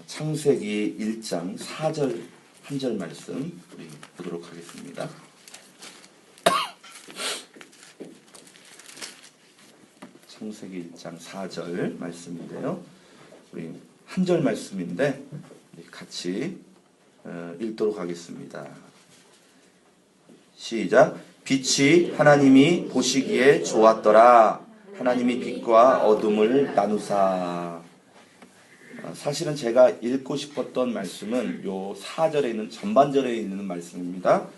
창세기 1장 4절 한 절 말씀 우리 보도록 하겠습니다. 창세기 1장 4절 말씀인데요. 우리 한 절 말씀인데 같이 읽도록 하겠습니다. 시작. 빛이 하나님이 보시기에 좋았더라. 하나님이 빛과 어둠을 나누사. 사실은 제가 읽고 싶었던 말씀은 요 4절에 있는 전반절에 있는 말씀입니다.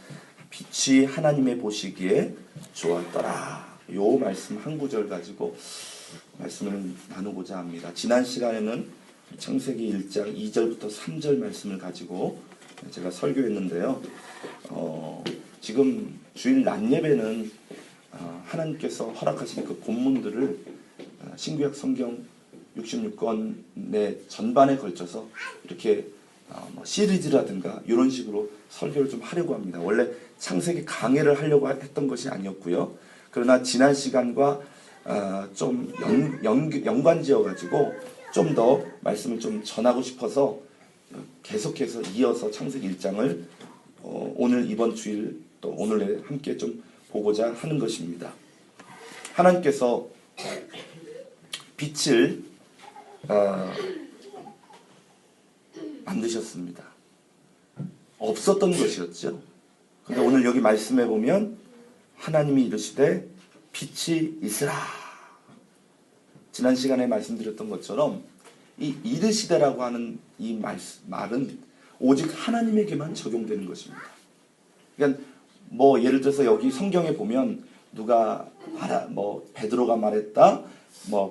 빛이 하나님의 보시기에 좋았더라. 요 말씀 한 구절 가지고 말씀을 나누고자 합니다. 지난 시간에는 창세기 1장 2절부터 3절 말씀을 가지고 제가 설교했는데요. 지금 주일 낮 예배는 하나님께서 허락하신 그 본문들을 신구약 성경 66권의 전반에 걸쳐서 이렇게 시리즈라든가 이런 식으로 설교를 좀 하려고 합니다. 원래 창세기 강해를 하려고 했던 것이 아니었고요. 그러나 지난 시간과 좀 연관지어 가지고 좀 더 말씀을 좀 전하고 싶어서 계속해서 이어서 창세기 1장을 오늘 이번 주일 또 오늘에 함께 좀 보고자 하는 것입니다. 하나님께서 빛을 만드셨습니다. 없었던 것이었죠. 근데 오늘 여기 말씀해 보면 하나님이 이르시되 빛이 있으라. 지난 시간에 말씀드렸던 것처럼 이 이르시되라고 하는 이 말은 오직 하나님에게만 적용되는 것입니다. 그러니까 뭐 예를 들어서 여기 성경에 보면 누가 베드로가 말했다,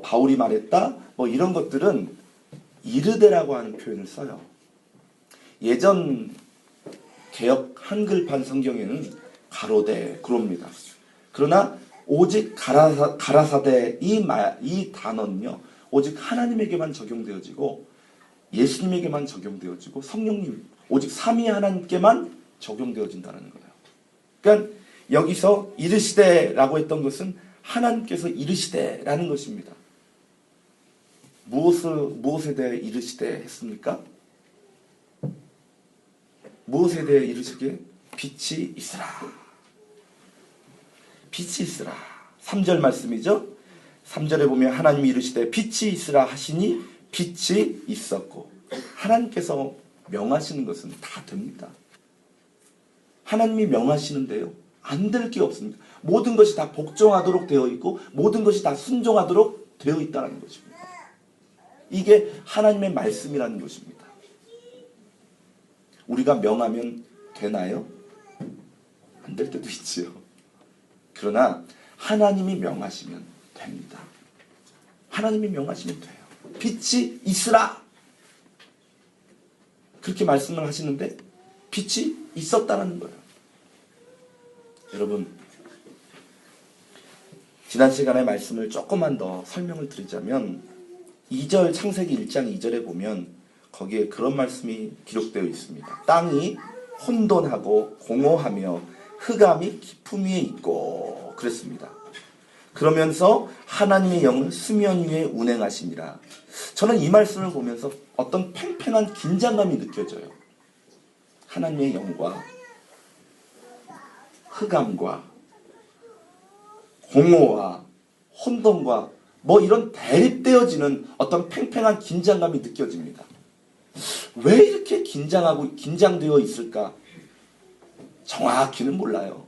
바울이 말했다, 이런 것들은 이르되라고 하는 표현을 써요. 예전 개역 한글판 성경에는 가로되 그럽니다. 그러나 오직 가라사대 이 단어는요, 오직 하나님에게만 적용되어지고 예수님에게만 적용되어지고 성령님 오직 삼위 하나님께만 적용되어진다는 거예요. 그러니까 여기서 이르시되라고 했던 것은 하나님께서 이르시되라는 것입니다. 무엇에 대해 이르시되 했습니까? 무엇에 대해 이르시기에? 빛이 있으라. 빛이 있으라. 3절 말씀이죠. 3절에 보면 하나님이 이르시되 빛이 있으라 하시니 빛이 있었고. 하나님께서 명하시는 것은 다 됩니다. 하나님이 명하시는데요, 안 될 게 없습니다. 모든 것이 다 복종하도록 되어 있고 모든 것이 다 순종하도록 되어 있다는 것입니다. 이게 하나님의 말씀이라는 것입니다. 우리가 명하면 되나요? 안 될 때도 있지요. 그러나 하나님이 명하시면 됩니다. 하나님이 명하시면 돼요. 빛이 있으라. 그렇게 말씀을 하시는데 빛이 있었다는 거예요. 여러분, 지난 시간의 말씀을 조금만 더 설명을 드리자면 2절 창세기 1장 2절에 보면 거기에 그런 말씀이 기록되어 있습니다. 땅이 혼돈하고 공허하며 흑암이 깊음 위에 있고 그랬습니다. 그러면서 하나님의 영은 수면 위에 운행하시니라. 저는 이 말씀을 보면서 어떤 팽팽한 긴장감이 느껴져요. 하나님의 영과 흑암과 공허와 혼돈과 이런 대립되어지는 어떤 팽팽한 긴장감이 느껴집니다. 왜 이렇게 긴장되어 있을까? 정확히는 몰라요.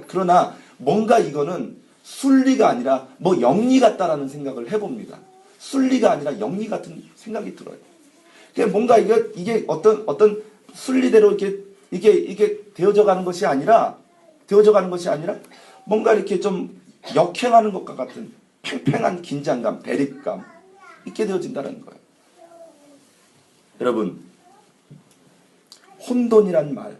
그러나 뭔가 이거는 순리가 아니라 영리 같다라는 생각을 해봅니다. 순리가 아니라 영리 같은 생각이 들어요. 그러니까 뭔가 이게 어떤 순리대로 이게 되어져 가는 것이 아니라 뭔가 이렇게 좀 역행하는 것과 같은 팽팽한 긴장감, 대립감 있게 되어진다는 거예요. 여러분, 혼돈이란 말,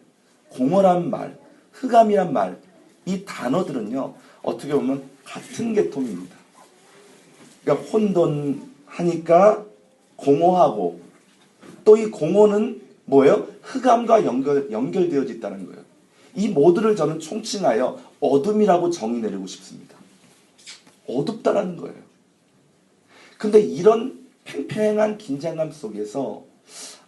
공허란 말, 흑암이란 말, 이 단어들은요, 어떻게 보면 같은 계통입니다. 그러니까 혼돈하니까 공허하고, 또 이 공허는 뭐예요? 흑암과 연결되어져 있다는 거예요. 이 모두를 저는 총칭하여 어둠이라고 정의 내리고 싶습니다. 어둡다라는 거예요. 근데 이런 팽팽한 긴장감 속에서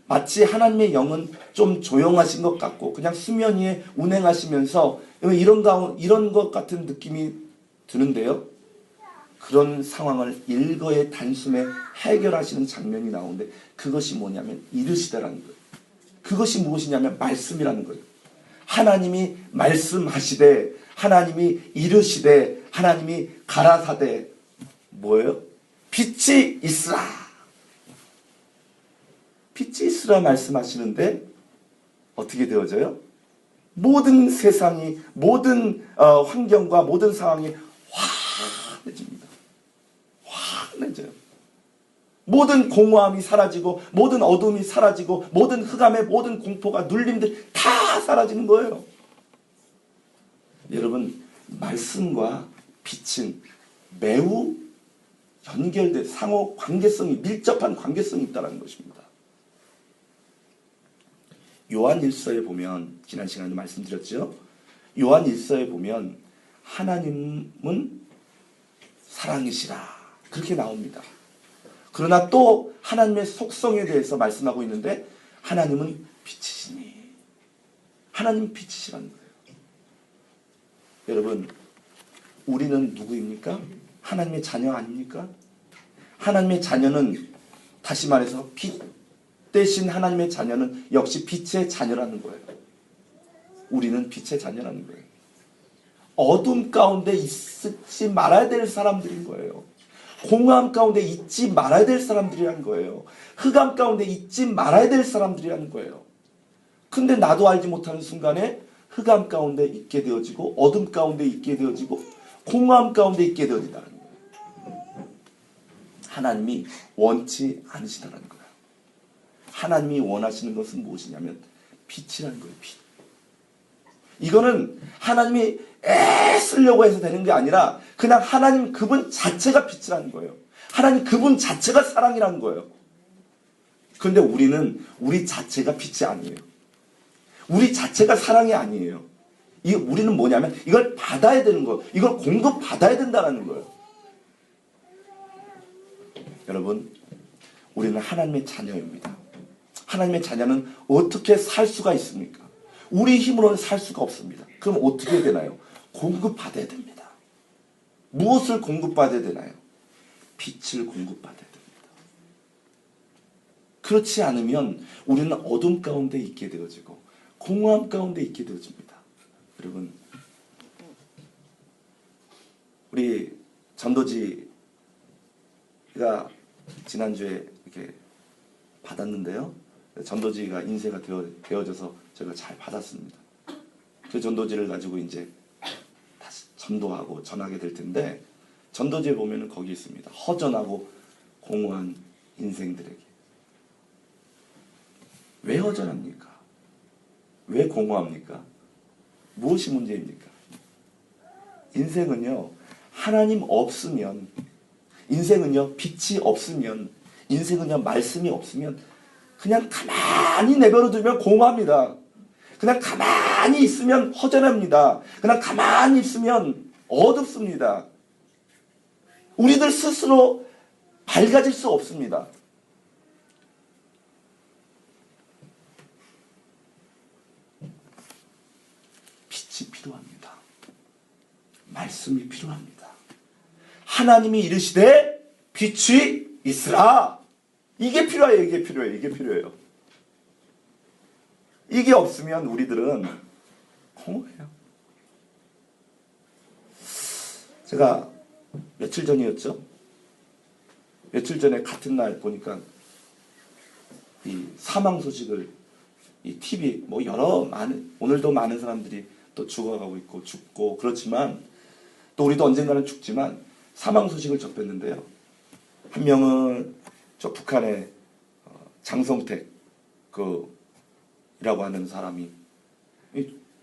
마치 하나님의 영은 좀 조용하신 것 같고 그냥 수면 위에 운행하시면서 이런 것 같은 느낌이 드는데요. 그런 상황을 일거에 단숨에 해결하시는 장면이 나오는데 그것이 뭐냐면 이르시다라는 거예요. 그것이 무엇이냐면 말씀이라는 거예요. 하나님이 말씀하시되 하나님이 이르시되 하나님이 가라사대 뭐예요? 빛이 있으라. 빛이 있으라 말씀하시는데 어떻게 되어져요? 모든 세상이 모든 환경과 모든 상황이 환해집니다. 환해져요. 모든 공허함이 사라지고 모든 어둠이 사라지고 모든 흑암의 모든 공포가 눌림들 다 사라지는 거예요. 여러분 말씀과 빛은 매우 연결된 상호 관계성이 밀접한 관계성이 있다는 것입니다. 요한 1서에 보면 지난 시간에 말씀드렸죠. 요한 1서에 보면 하나님은 사랑이시라 그렇게 나옵니다. 그러나 또 하나님의 속성에 대해서 말씀하고 있는데 하나님은 빛이시니 하나님은 빛이시라는 거예요. 여러분 우리는 누구입니까? 하나님의 자녀 아닙니까? 하나님의 자녀는 다시 말해서 빛 대신 하나님의 자녀는 역시 빛의 자녀라는 거예요. 우리는 빛의 자녀라는 거예요. 어둠 가운데 있지 말아야 될 사람들인 거예요. 공허함 가운데 있지 말아야 될 사람들이라는 거예요. 흑암 가운데 있지 말아야 될 사람들이라는 거예요. 근데 나도 알지 못하는 순간에 흑암 가운데 있게 되어지고 어둠 가운데 있게 되어지고 공허함 가운데 있게 되어진다는 거예요. 하나님이 원치 않으시다는 거예요. 하나님이 원하시는 것은 무엇이냐면 빛이라는 거예요. 빛. 이거는 하나님이 애쓰려고 해서 되는 게 아니라 그냥 하나님 그분 자체가 빛이라는 거예요. 하나님 그분 자체가 사랑이라는 거예요. 그런데 우리는 우리 자체가 빛이 아니에요. 우리 자체가 사랑이 아니에요. 우리는 뭐냐면 이걸 받아야 되는 거예요. 이걸 공급받아야 된다는 거예요. 여러분 우리는 하나님의 자녀입니다. 하나님의 자녀는 어떻게 살 수가 있습니까? 우리 힘으로는 살 수가 없습니다. 그럼 어떻게 해야 되나요? 공급받아야 됩니다. 무엇을 공급받아야 되나요? 빛을 공급받아야 됩니다. 그렇지 않으면 우리는 어둠 가운데 있게 되어지고 공허함 가운데 있게 되어집니다. 여러분 우리 전도지가 지난주에 이렇게 받았는데요. 전도지가 인쇄가 되어져서 제가 잘 받았습니다. 그 전도지를 가지고 이제 다시 전도하고 전하게 될 텐데 전도지에 보면은 거기 있습니다. 허전하고 공허한 인생들에게. 왜 허전합니까? 왜 공허합니까? 무엇이 문제입니까? 인생은요, 하나님 없으면, 인생은요, 빛이 없으면, 인생은요, 말씀이 없으면 그냥 가만히 내버려 두면 공허합니다. 그냥 가만히 있으면 허전합니다. 그냥 가만히 있으면 어둡습니다. 우리들 스스로 밝아질 수 없습니다. 빛이 필요합니다. 말씀이 필요합니다. 하나님이 이르시되 빛이 있으라. 이게 필요해요. 이게 필요해요. 이게 필요해요. 이게 없으면 우리들은 공허해요. 제가 며칠 전이었죠. 며칠 전에 같은 날 보니까 이 사망 소식을 이 TV 오늘도 많은 사람들이 또 죽어가고 있고 죽고 그렇지만 또 우리도 언젠가는 죽지만 사망 소식을 접했는데요. 한 명은 저 북한의 장성택 이라고 하는 사람이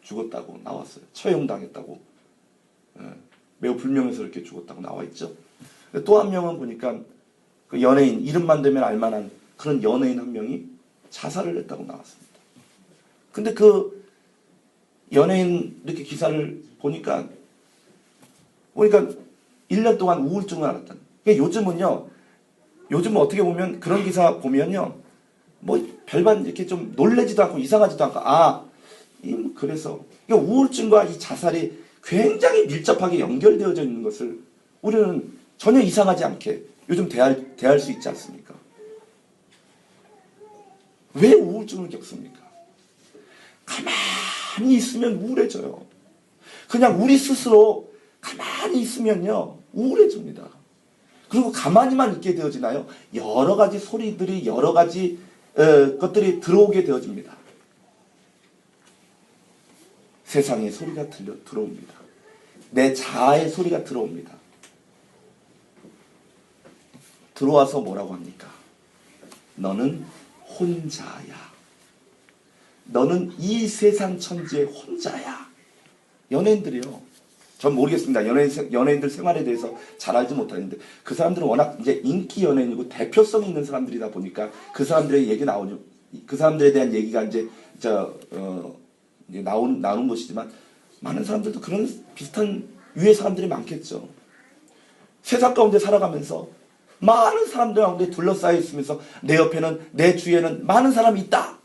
죽었다고 나왔어요. 처형당했다고. 매우 불명예스럽게 이렇게 죽었다고 나와 있죠. 또 한 명은 보니까 그 연예인, 이름만 되면 알만한 그런 연예인 한 명이 자살을 했다고 나왔습니다. 근데 그 연예인 이렇게 기사를 보니까 1년 동안 우울증을 앓았다는. 요즘은요, 요즘 어떻게 보면 그런 기사 보면요, 뭐 별반 이렇게 좀 놀래지도 않고 이상하지도 않고 그래서 이 우울증과 이 자살이 굉장히 밀접하게 연결되어져 있는 것을 우리는 전혀 이상하지 않게 요즘 대할 수 있지 않습니까? 왜 우울증을 겪습니까? 가만히 있으면 우울해져요. 그냥 우리 스스로 가만히 있으면요 우울해집니다. 그리고 가만히만 있게 되어지나요? 여러 가지 소리들이 여러 가지 것들이 들어오게 되어집니다. 세상의 소리가 들어옵니다. 내 자아의 소리가 들어옵니다. 들어와서 뭐라고 합니까? 너는 혼자야. 너는 이 세상 천지의 혼자야. 연예인들이요. 전 모르겠습니다. 연예인들 생활에 대해서 잘 알지 못하는데 그 사람들은 워낙 이제 인기 연예인이고 대표성 있는 사람들이다 보니까 그 사람들의 얘기 나오죠. 그 사람들에 대한 얘기가 이제 나오는 것이지만 많은 사람들도 그런 비슷한 유의 사람들이 많겠죠. 세상 가운데 살아가면서 많은 사람들 가운데 둘러싸여 있으면서 내 옆에는 내 주위에는 많은 사람이 있다.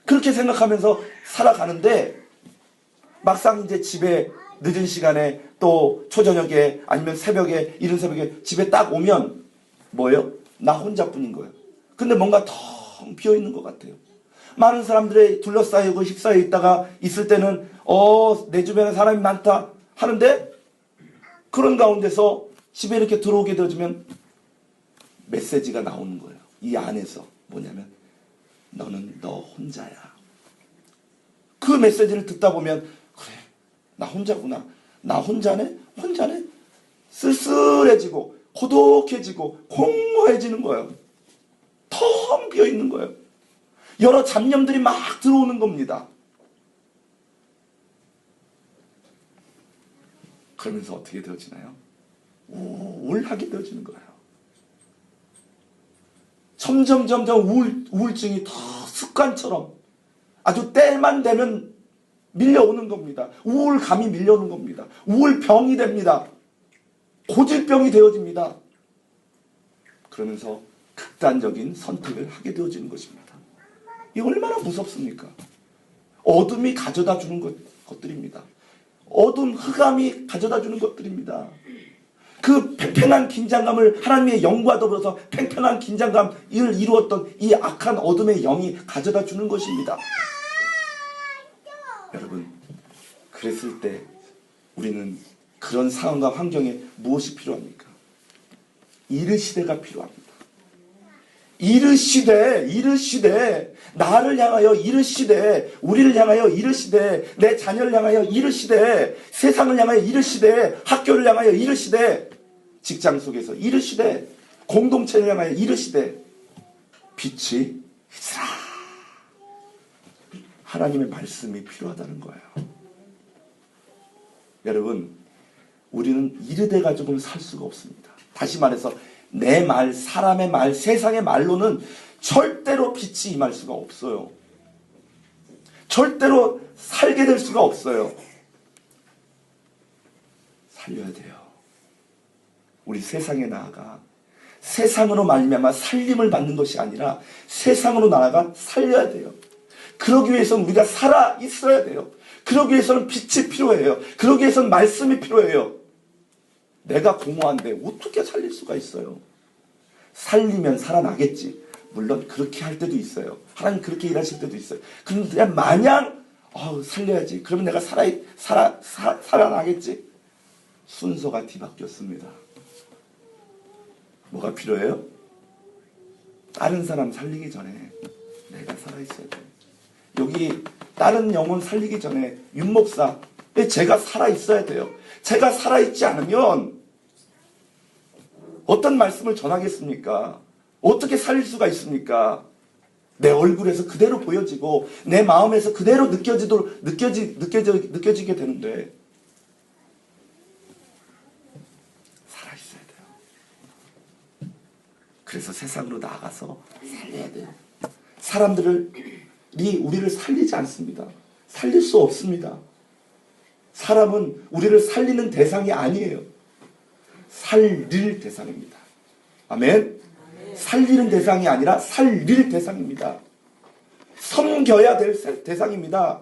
그렇게 생각하면서 살아가는데 막상 이제 집에 늦은 시간에 또 초저녁에 아니면 새벽에 이른 새벽에 집에 딱 오면 뭐예요? 나 혼자뿐인 거예요. 근데 뭔가 텅 비어 있는 것 같아요. 많은 사람들이 둘러싸이고 휩싸여 있다가 있을 때는 내 주변에 사람이 많다 하는데 그런 가운데서 집에 이렇게 들어오게 되어지면 메시지가 나오는 거예요. 이 안에서 뭐냐면 너는 너 혼자야. 그 메시지를 듣다 보면 그래 나 혼자구나. 나 혼자네? 쓸쓸해지고 고독해지고 공허해지는 거예요. 텅 비어있는 거예요. 여러 잡념들이 막 들어오는 겁니다. 그러면서 어떻게 되어지나요? 우울하게 되어지는 거예요. 점점 우울증이 더 습관처럼 아주 때만 되면 밀려오는 겁니다. 우울감이 밀려오는 겁니다. 우울병이 됩니다. 고질병이 되어집니다. 그러면서 극단적인 선택을 하게 되어지는 것입니다. 이게 얼마나 무섭습니까? 어둠이 가져다 주는 것들입니다. 어둠, 흑암이 가져다 주는 것들입니다. 그 팽팽한 긴장감을 하나님의 영과 더불어서 팽팽한 긴장감을 이루었던 이 악한 어둠의 영이 가져다 주는 것입니다. 여러분, 그랬을 때 우리는 그런 상황과 환경에 무엇이 필요합니까? 이르시되가 필요합니다. 이르시되 나를 향하여 이르시되 우리를 향하여 이르시되 내 자녀를 향하여 이르시되 세상을 향하여 이르시되 학교를 향하여 이르시되 직장 속에서 이르시되 공동체를 향하여 이르시되 빛이 있으라. 하나님의 말씀이 필요하다는 거예요. 여러분, 우리는 이르되 가지고는 살 수가 없습니다. 다시 말해서 내 말, 사람의 말, 세상의 말로는 절대로 빛이 임할 수가 없어요. 절대로 살게 될 수가 없어요. 살려야 돼요. 우리 세상에 나아가 세상으로 말미암아 살림을 받는 것이 아니라 세상으로 나아가 살려야 돼요. 그러기 위해서는 우리가 살아 있어야 돼요. 그러기 위해서는 빛이 필요해요. 그러기 위해서는 말씀이 필요해요. 내가 공허한데 어떻게 살릴 수가 있어요? 살리면 살아나겠지. 물론 그렇게 할 때도 있어요. 하나님 그렇게 일하실 때도 있어요. 그런데 마냥 살려야지. 그러면 내가 살아나겠지. 순서가 뒤바뀌었습니다. 뭐가 필요해요? 다른 사람 살리기 전에 내가 살아있어야 돼요. 여기 다른 영혼 살리기 전에 윤목사 제가 살아있어야 돼요. 제가 살아있지 않으면 어떤 말씀을 전하겠습니까? 어떻게 살릴 수가 있습니까? 내 얼굴에서 그대로 보여지고 내 마음에서 그대로 느껴지게 되는데 살아있어야 돼요. 그래서 세상으로 나아가서 살려야 돼요. 사람들이 우리를 살리지 않습니다. 살릴 수 없습니다. 사람은 우리를 살리는 대상이 아니에요. 살릴 대상입니다. 아멘? 살리는 대상이 아니라 살릴 대상입니다. 섬겨야 될 대상입니다.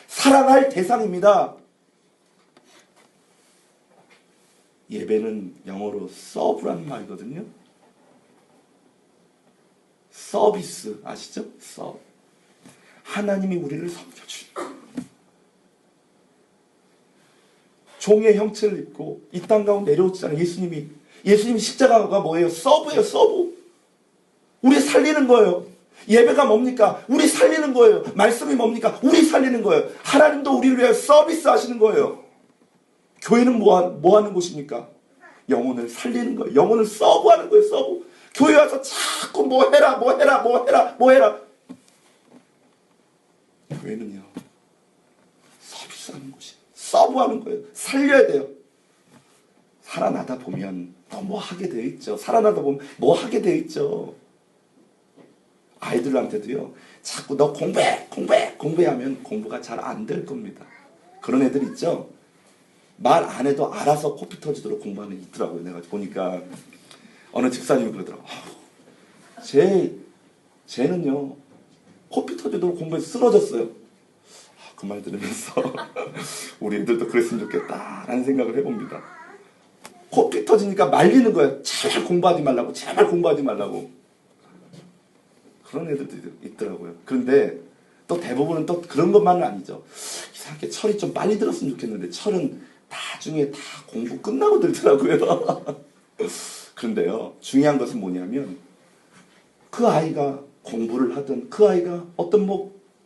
사랑할 대상입니다. 예배는 영어로 서브라는 말이거든요. 서비스 아시죠? 서브. 하나님이 우리를 섬겨주시는 종의 형체를 입고 이 땅 가운데 내려오잖아요. 예수님이 십자가가 뭐예요? 서브예요. 서브. 우리 살리는 거예요. 예배가 뭡니까? 우리 살리는 거예요. 말씀이 뭡니까? 우리 살리는 거예요. 하나님도 우리를 위해 서비스 하시는 거예요. 교회는 뭐 하는 곳입니까? 영혼을 살리는 거예요. 영혼을 서브하는 거예요. 서브. 교회 와서 자꾸 뭐 해라. 교회는요, 서비스하는 곳이에요. 서브하는 거예요. 살려야 돼요. 살아나다 보면 또 뭐 하게 되어 있죠. 살아나다 보면 뭐 하게 되어 있죠. 아이들한테도요, 자꾸 너 공부하면 공부가 잘 안 될 겁니다. 그런 애들 있죠. 말 안 해도 알아서 코피 터지도록 공부하는 애 있더라고요. 내가 보니까 어느 집사님이 그러더라고요. 쟤는요, 코피 터지도록 공부해서 쓰러졌어요. 그 말 들으면서 우리 애들도 그랬으면 좋겠다라는 생각을 해봅니다. 코피 터지니까 말리는 거예요. 제발 공부하지 말라고. 그런 애들도 있더라고요. 그런데 또 대부분은 또 그런 것만은 아니죠. 이상하게 철이 좀 빨리 들었으면 좋겠는데 철은 나중에 다 공부 끝나고 들더라고요. 그런데요, 중요한 것은 뭐냐면 그 아이가 공부를 하든 그 아이가 어떤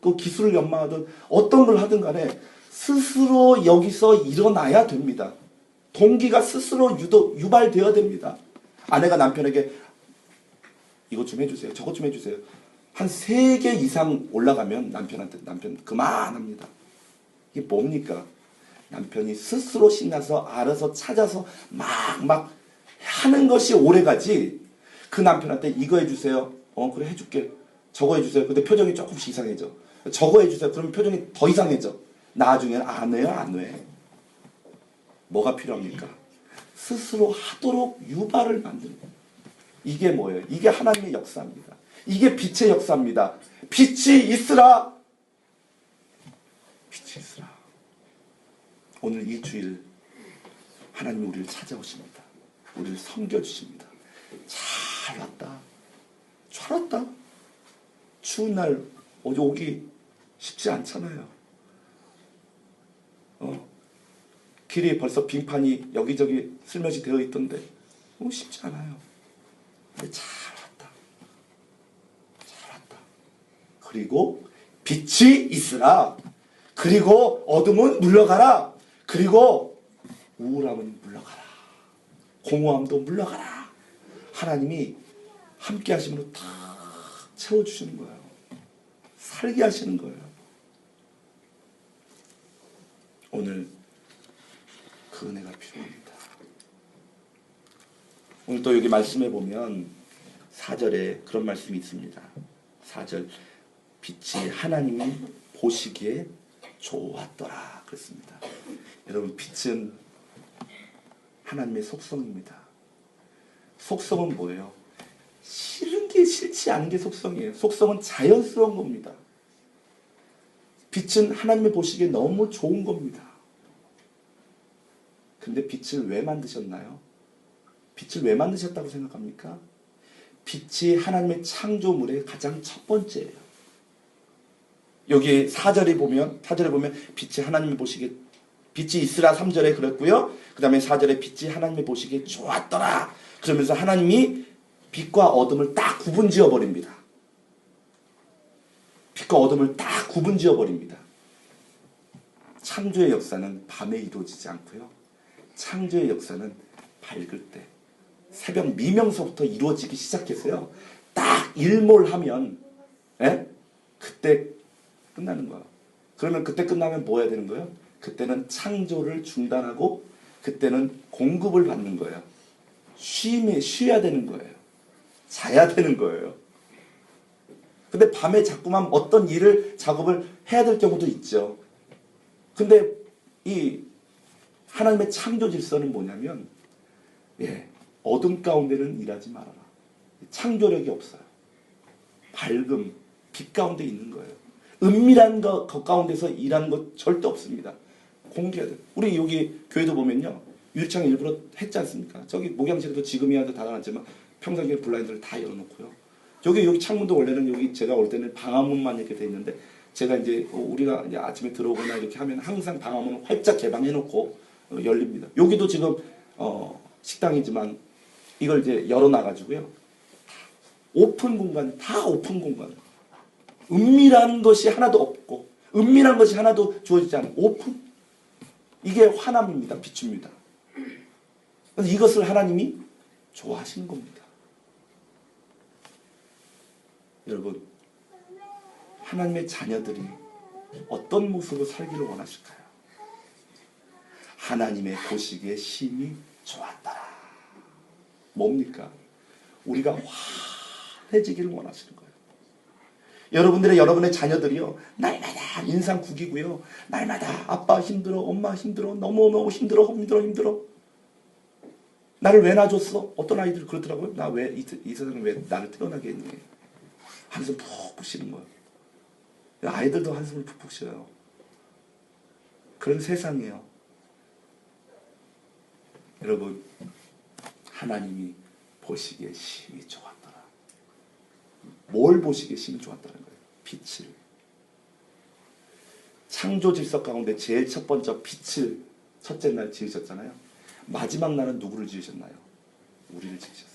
그 기술을 연마하든 어떤 걸 하든 간에 스스로 여기서 일어나야 됩니다. 동기가 스스로 유발되어야 됩니다. 아내가 남편에게 이것 좀 해주세요. 저것 좀 해주세요. 한 3개 이상 올라가면 남편 그만합니다. 이게 뭡니까? 남편이 스스로 신나서 알아서 찾아서 막 하는 것이 오래가지, 그 남편한테 이거 해주세요. 그래 해줄게. 저거 해주세요. 근데 표정이 조금씩 이상해져. 저거 해주세요. 그러면 표정이 더 이상해져. 나중에는 안 해. 뭐가 필요합니까? 스스로 하도록 유발을 만드는 거예요. 이게 뭐예요? 이게 하나님의 역사입니다. 이게 빛의 역사입니다. 빛이 있으라. 오늘 이 주일 하나님이 우리를 찾아오십니다. 우리를 섬겨주십니다. 잘 왔다. 추운 날 오기 쉽지 않잖아요. 길이 벌써 빙판이 여기저기 슬며시 되어 있던데 쉽지 않아요. 근데 잘 왔다. 그리고 빛이 있으라. 그리고 어둠은 물러가라. 그리고 우울함은 물러가라. 공허함도 물러가라. 하나님이 함께 하심으로 다 채워주시는 거예요. 살게 하시는 거예요. 오늘 그 은혜가 필요합니다. 오늘 또 여기 말씀해 보면 4절에 그런 말씀이 있습니다. 4절, 빛이 하나님이 보시기에 좋았더라 그랬습니다. 여러분, 빛은 하나님의 속성입니다. 속성은 뭐예요? 싫은 게 싫지 않은 게 속성이에요. 속성은 자연스러운 겁니다. 빛은 하나님이 보시기에 너무 좋은 겁니다. 근데 빛을 왜 만드셨나요? 빛을 왜 만드셨다고 생각합니까? 빛이 하나님의 창조물의 가장 첫 번째예요. 여기 4절에 보면 빛이 하나님이 보시기에, 빛이 있으라 3절에 그랬고요. 그 다음에 4절에 빛이 하나님이 보시기에 좋았더라. 그러면서 하나님이 빛과 어둠을 딱 구분지어 버립니다. 빛과 어둠을 딱 구분지어 버립니다. 창조의 역사는 밤에 이루어지지 않고요. 창조의 역사는 밝을 때, 새벽 미명서부터 이루어지기 시작해서요. 딱 일몰하면, 그때 끝나는 거예요. 그러면 그때 끝나면 뭐 해야 되는 거예요? 그때는 창조를 중단하고 그때는 공급을 받는 거예요. 쉬어야 되는 거예요. 자야 되는 거예요. 근데 밤에 자꾸만 어떤 작업을 해야 될 경우도 있죠. 근데 이 하나님의 창조 질서는 뭐냐면, 어둠 가운데는 일하지 말아라. 창조력이 없어요. 밝음, 빛 가운데 있는 거예요. 은밀한 것 가운데서 일하는 것 절대 없습니다. 공개해야 돼요. 우리 여기 교회도 보면요. 유리창 일부러 했지 않습니까? 저기 목양실에도 지금이야 닫아놨지만 평상시에 블라인드를 다 열어놓고요. 여기 창문도 원래는 여기 제가 올 때는 방화문만 이렇게 돼 있는데 제가 이제 우리가 이제 아침에 들어오거나 이렇게 하면 항상 방화문을 활짝 개방해놓고 열립니다. 여기도 지금 식당이지만 이걸 이제 열어놔가지고요. 오픈 공간, 다 오픈 공간. 은밀한 것이 하나도 없고 은밀한 것이 하나도 주어지지 않은 오픈. 이게 화남입니다. 비춥니다. 그래서 이것을 하나님이 좋아하시는 겁니다. 여러분, 하나님의 자녀들이 어떤 모습으로 살기를 원하실까요? 하나님의 보시기에 심히 좋았더라. 뭡니까? 우리가 환해지기를 원하시는 거예요. 여러분의 자녀들이요, 날마다 인상 구기고요, 날마다 아빠 힘들어, 엄마 힘들어, 너무너무 힘들어. 나를 왜 놔줬어? 어떤 아이들이 그러더라고요. 나 왜 이 세상에 왜 나를 태어나게 했니? 한숨 푹푹 쉬는 거예요. 아이들도 한숨을 푹푹 쉬어요. 그런 세상이에요. 여러분, 하나님이 보시기에 심히 좋았더라. 뭘 보시기에 심히 좋았다는 거예요? 빛을. 창조 질서 가운데 제일 첫 번째 빛을 첫째 날 지으셨잖아요. 마지막 날은 누구를 지으셨나요? 우리를 지으셨어요.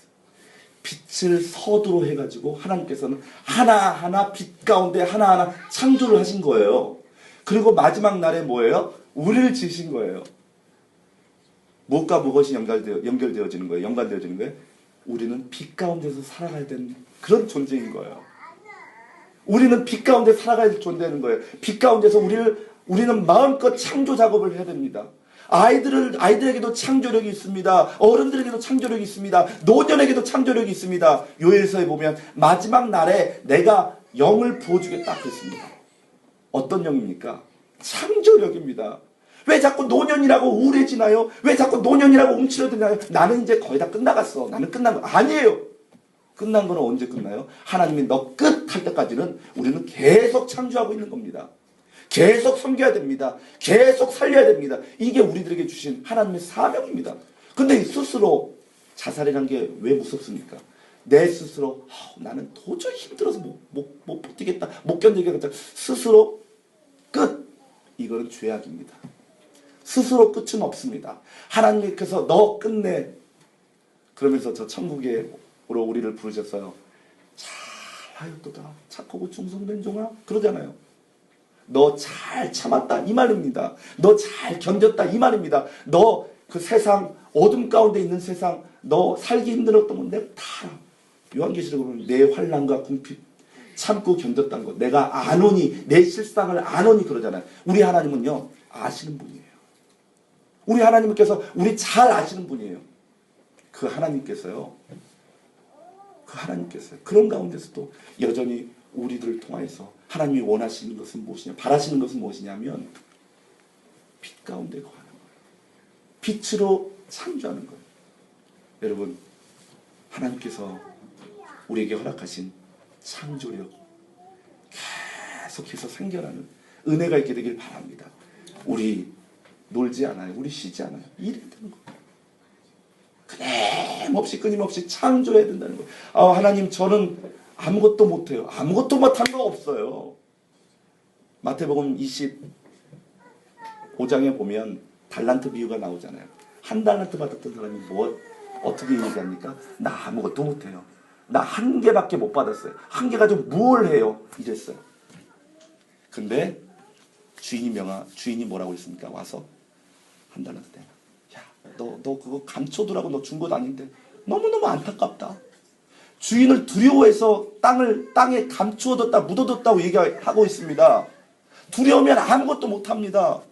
빛을 서두로 해가지고 하나님께서는 하나하나 빛 가운데 하나하나 창조를 하신 거예요. 그리고 마지막 날에 뭐예요? 우리를 지으신 거예요. 무엇과 무엇이 연결되어지는 거예요? 연관되어지는 거예요? 우리는 빛 가운데서 살아가야 되는 그런 존재인 거예요. 우리는 빛 가운데 살아가야 존재하는 거예요. 빛 가운데서 우리는 마음껏 창조 작업을 해야 됩니다. 아이들에게도 창조력이 있습니다. 어른들에게도 창조력이 있습니다. 노년에게도 창조력이 있습니다. 요엘서에 보면 마지막 날에 내가 영을 부어주겠다 그랬습니다. 어떤 영입니까? 창조력입니다. 왜 자꾸 노년이라고 우울해지나요? 왜 자꾸 노년이라고 움츠러드나요? 나는 이제 거의 다 끝나갔어. 나는 끝난 거 아니에요. 끝난 거는 언제 끝나요? 하나님이 너 끝 할 때까지는 우리는 계속 창조하고 있는 겁니다. 계속 섬겨야 됩니다. 계속 살려야 됩니다. 이게 우리들에게 주신 하나님의 사명입니다. 근데 스스로 자살이라는 게 왜 무섭습니까? 내 스스로 나는 도저히 힘들어서 못 버티겠다. 못 견디겠다. 스스로 끝. 이거는 죄악입니다. 스스로 끝은 없습니다. 하나님께서 너 끝내. 그러면서 저 천국으로 우리를 부르셨어요. 잘하였도다. 착하고 충성된 종아. 그러잖아요. 너 잘 참았다 이 말입니다. 너 잘 견뎠다 이 말입니다. 너 그 세상 어둠 가운데 있는 세상 너 살기 힘들었던 건 내가 다 알아. 요한계시록에 보면 내 환난과 궁핍 참고 견뎠다는 거 내가 아노니 내 실상을 아노니 그러잖아요. 우리 하나님은요 아시는 분이에요. 우리 하나님께서 우리 잘 아시는 분이에요. 그 하나님께서요 그런 가운데서도 여전히 우리들을 통해서 하나님이 원하시는 것은 무엇이냐, 바라시는 것은 무엇이냐면 빛 가운데 거하는 거예요. 빛으로 창조하는 거예요. 여러분, 하나님께서 우리에게 허락하신 창조력 계속해서 생겨나는 은혜가 있게 되길 바랍니다. 우리 놀지 않아요. 우리 쉬지 않아요. 일해야 되는 거예요. 끊임없이 창조해야 된다는 거예요. 하나님 저는 아무것도 못해요. 아무것도 못한 거 없어요. 마태복음 25장에 보면 달란트 비유가 나오잖아요. 한 달란트 받았던 사람이 어떻게 얘기합니까? 나 아무것도 못해요. 나 한 개밖에 못 받았어요. 한 개 가지고 뭘 해요? 이랬어요. 근데 주인이 뭐라고 했습니까? 와서 한 달란트 때. 야, 너 그거 감춰두라고 너 준 것도 아닌데 너무너무 안타깝다. 주인을 두려워해서 땅에 감추어뒀다 묻어뒀다고 얘기하고 있습니다. 두려우면 아무것도 못합니다.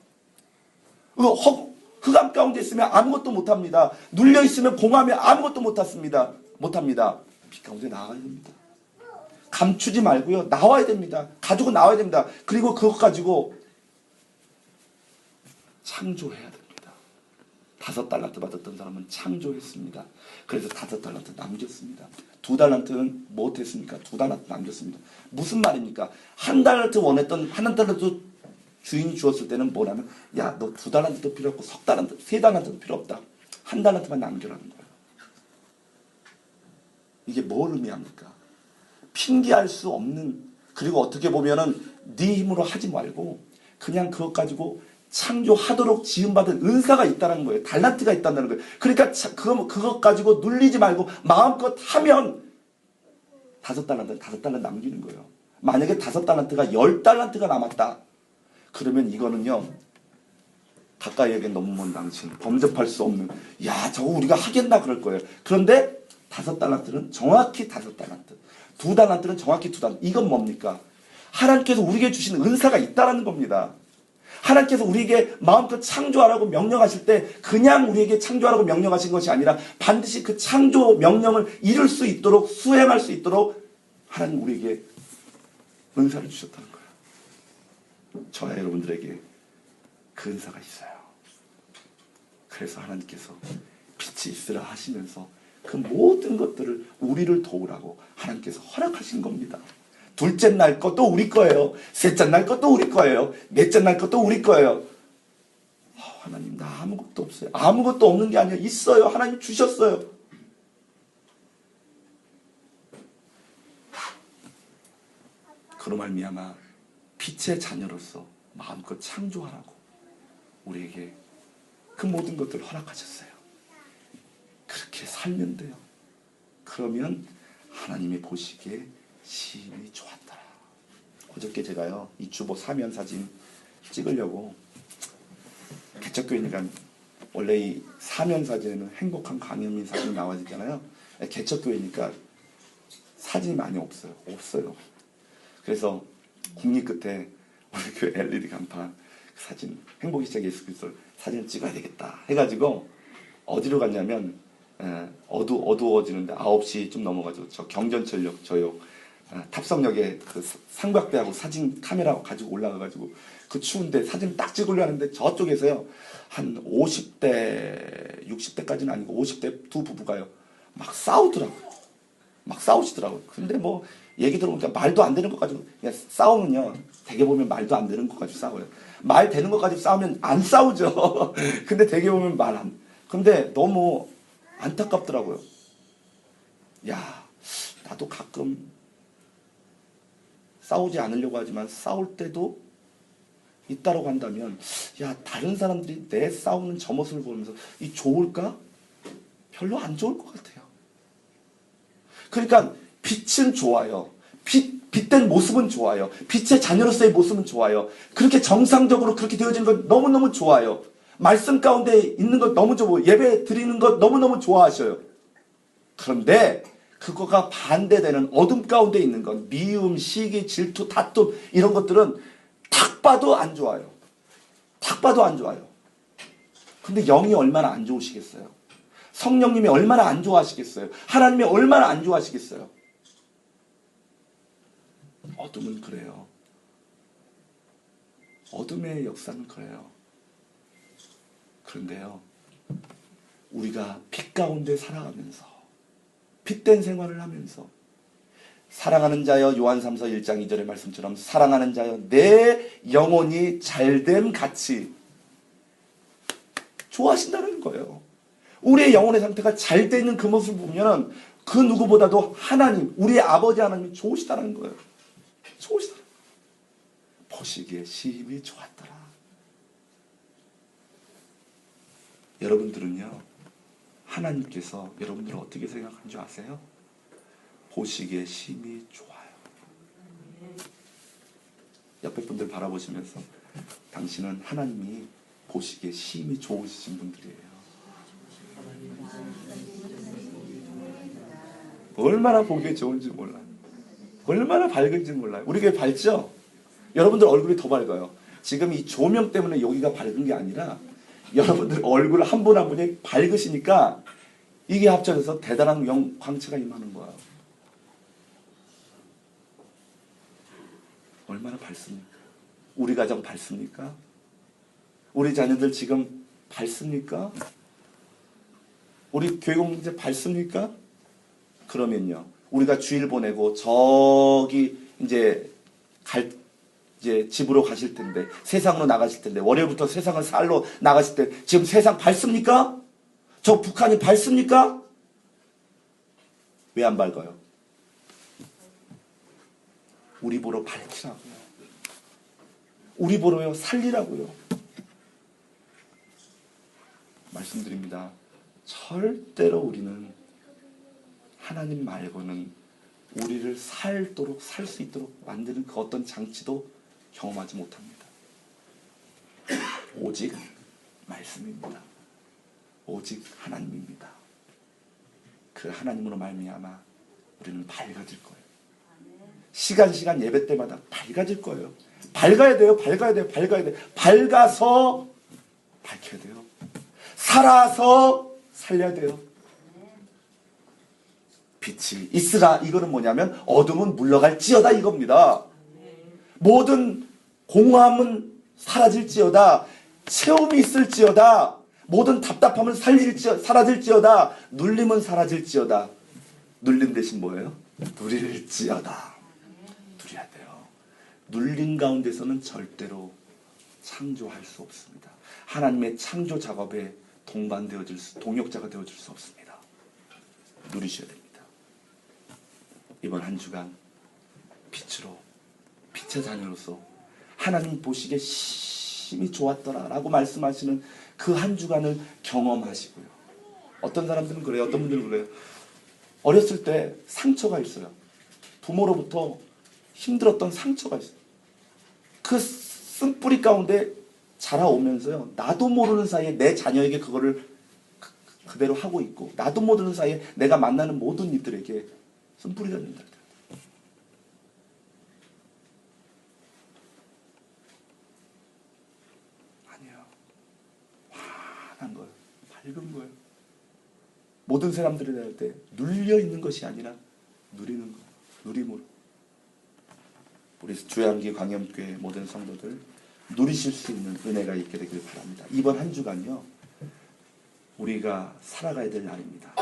흑암 가운데 있으면 아무것도 못합니다. 눌려있으면 공허하면 아무것도 못합니다. 빛 가운데 나와야 됩니다. 감추지 말고요. 나와야 됩니다. 가지고 나와야 됩니다. 그리고 그것 가지고 창조해야 됩니다. 5달란트 받았던 사람은 창조했습니다. 그래서 5달란트 남겼습니다. 2달란트는 못했습니까? 2달란트 남겼습니다. 무슨 말입니까? 1달란트 원했던 1달란트 주인이 주었을 때는 뭐냐면, 야, 너 2달란트도 필요 없고 3달란트, 3달란트도 필요 없다. 1달란트만 남겨라는 거예요. 이게 뭘 의미합니까? 핑계할 수 없는, 그리고 어떻게 보면은 네 힘으로 하지 말고 그냥 그것 가지고 창조하도록 지음받은 은사가 있다는 거예요. 달란트가 있다는 거예요. 그러니까 그것 가지고 눌리지 말고 마음껏 하면 5달란트 남기는 거예요. 만약에 5달란트가 10달란트가 남았다. 그러면 이거는요, 가까이에게 너무 먼 당신, 범접할 수 없는, 야, 저거 우리가 하겠나 그럴 거예요. 그런데 5달란트는 정확히 5달란트, 2달란트는 정확히 2달란트. 이건 뭡니까? 하나님께서 우리에게 주신 은사가 있다는 겁니다. 하나님께서 우리에게 마음껏 창조하라고 명령하실 때 그냥 우리에게 창조하라고 명령하신 것이 아니라 반드시 그 창조 명령을 이룰 수 있도록, 수행할 수 있도록 하나님 우리에게 은사를 주셨다는 거예요. 저와 여러분들에게 그 은사가 있어요. 그래서 하나님께서 빛이 있으라 하시면서 그 모든 것들을 우리를 도우라고 하나님께서 허락하신 겁니다. 둘째 날 것도 우리 거예요. 셋째 날 것도 우리 거예요. 넷째 날 것도 우리 거예요. 하나님, 나 아무것도 없어요. 아무것도 없는 게 아니라 있어요. 하나님 주셨어요. 그로 말미암아 빛의 자녀로서 마음껏 창조하라고 우리에게 그 모든 것들을 허락하셨어요. 그렇게 살면 돼요. 그러면 하나님이 보시기에 심히 좋았더라. 어저께 제가요, 이 주보 사면 사진 찍으려고, 개척교회니까 원래 이 사면 사진에는 행복한 강현민 사진이 나와지잖아요. 개척교회니까 사진이 많이 없어요. 그래서 국리 끝에 우리 교회 LED 간판 사진, 행복의 시작 예수 그리스도 사진을 찍어야 되겠다 해가지고 어디로 갔냐면, 어두워지는데 9시 좀 넘어가지고 저 경전철역 저역 탑성역에 그 삼각대하고 사진 카메라 가지고 올라가가지고 그 추운데 사진을 딱 찍으려 하는데 저쪽에서요, 한 50대 60대까지는 아니고 50대 두 부부가요 막 싸우더라고요. 막 싸우시더라고요. 근데 뭐 얘기 들어보니까 말도 안 되는 것 가지고, 그냥 싸우면요 되게 보면 말도 안 되는 것 가지고 싸워요. 말 되는 것 가지고 싸우면 안 싸우죠. 근데 되게 보면 근데 너무 안타깝더라고요. 야, 나도 가끔 싸우지 않으려고 하지만 싸울 때도 있다라고 한다면, 야, 다른 사람들이 내 싸우는 저 모습을 보면서 이 좋을까? 별로 안 좋을 것 같아요. 그러니까 빛은 좋아요. 빛된 모습은 좋아요. 빛의 자녀로서의 모습은 좋아요. 그렇게 정상적으로 그렇게 되어진 건 너무너무 좋아요. 말씀 가운데 있는 것 너무 좋고 예배 드리는 것 너무너무 좋아하셔요. 그런데 그거가 반대되는 어둠 가운데 있는 것, 미움, 시기, 질투, 다툼, 이런 것들은 딱 봐도 안 좋아요. 딱 봐도 안 좋아요. 근데 영이 얼마나 안 좋으시겠어요? 성령님이 얼마나 안 좋아하시겠어요? 하나님이 얼마나 안 좋아하시겠어요? 어둠은 그래요. 어둠의 역사는 그래요. 그런데요, 우리가 빛 가운데 살아가면서 빛된 생활을 하면서, 사랑하는 자여, 요한 3서 1장 2절의 말씀처럼 사랑하는 자여 내 영혼이 잘됨 같이 좋아하신다는 거예요. 우리의 영혼의 상태가 잘 돼 있는 그 모습을 보면 그 누구보다도 하나님, 우리의 아버지 하나님이 좋으시다는 거예요. 좋으시다. 보시기에 심히 좋았더라. 여러분들은요, 하나님께서 여러분들을 어떻게 생각하는 줄 아세요? 보시기에 심히 좋아요. 옆에 분들 바라보시면서, 당신은 하나님이 보시기에 심히 좋으신 분들이에요. 얼마나 보기에 좋은지 몰라요. 얼마나 밝은지 몰라요. 우리 교회 밝죠? 여러분들 얼굴이 더 밝아요. 지금 이 조명 때문에 여기가 밝은 게 아니라 여러분들 얼굴 한 분 한 분이 밝으시니까 이게 합쳐져서 대단한 광채가 임하는 거야. 얼마나 밝습니까? 우리 가정 밝습니까? 우리 자녀들 지금 밝습니까? 우리 교회공 이제 밝습니까? 그러면요, 우리가 주일 보내고 저기 이제 이제 집으로 가실 텐데, 세상으로 나가실 텐데, 월요일부터 세상을 살러 나가실 때 지금 세상 밝습니까? 저 북한이 밝습니까? 왜 안 밝아요? 우리 보러 밝히라고요. 우리 보러요, 살리라고요. 말씀드립니다. 절대로 우리는 하나님 말고는 우리를 살도록 살 수 있도록 만드는 그 어떤 장치도 경험하지 못합니다. 오직 말씀입니다. 오직 하나님입니다. 그 하나님으로 말미암아 우리는 밝아질 거예요. 시간 예배 때마다 밝아질 거예요. 밝아야 돼요. 밝아야 돼요. 밝아야 돼요. 밝아서 밝혀야 돼요. 살아서 살려야 돼요. 빛이 있으라. 이거는 뭐냐면 어둠은 물러갈지어다 이겁니다. 모든 공허함은 사라질지어다. 체험이 있을지어다. 모든 답답함은 사라질지어다. 눌림은 사라질지어다. 눌림 대신 뭐예요? 누릴지어다. 누려야 돼요. 눌림 가운데서는 절대로 창조할 수 없습니다. 하나님의 창조 작업에 동역자가 되어줄 수 없습니다. 누리셔야 됩니다. 이번 한 주간 빛의 자녀로서 하나님 보시기에 심히 좋았더라라고 말씀하시는 그 한 주간을 경험하시고요. 어떤 사람들은 그래요. 어떤 분들은 그래요. 어렸을 때 상처가 있어요. 부모로부터 힘들었던 상처가 있어요. 그 쓴뿌리 가운데 자라오면서요, 나도 모르는 사이에 내 자녀에게 그거를 그대로 하고 있고, 나도 모르는 사이에 내가 만나는 모든 이들에게 쓴뿌리가 된다. 아니에요. 환한 거예요. 밝은 거예요. 모든 사람들이 할 때 눌려 있는 것이 아니라 누리는 거예요. 누림으로. 우리 주양기 광염교회 모든 성도들 누리실 수 있는 은혜가 있게 되길 바랍니다. 이번 한 주간요, 우리가 살아가야 될 날입니다.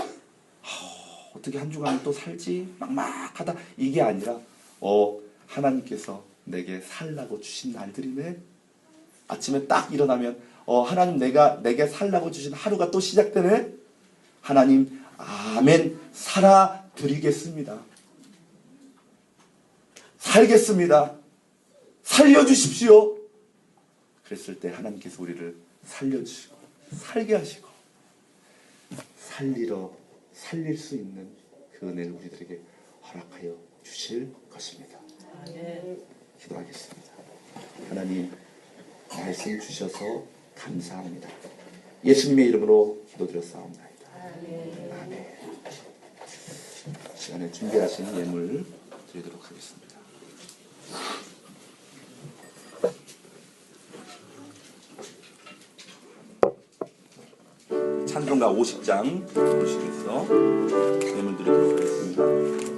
어떻게 한 주간을 또 살지? 막막하다. 이게 아니라 하나님께서 내게 살라고 주신 날들이네. 아침에 딱 일어나면 하나님 내게 살라고 주신 하루가 또 시작되네. 하나님 아멘 살아드리겠습니다. 살겠습니다. 살려주십시오. 그랬을 때 하나님께서 우리를 살려주시고 살게 하시고 살릴 수 있는 그 은혜를 우리들에게 허락하여 주실 것입니다. 기도하겠습니다. 하나님 말씀 주셔서 감사합니다. 예수님의 이름으로 기도드렸사옵나이다. 아멘. 시간에 준비하신 예물 드리도록 하겠습니다. 찬송가 50장 보시면서 예물 드리도록 하겠습니다.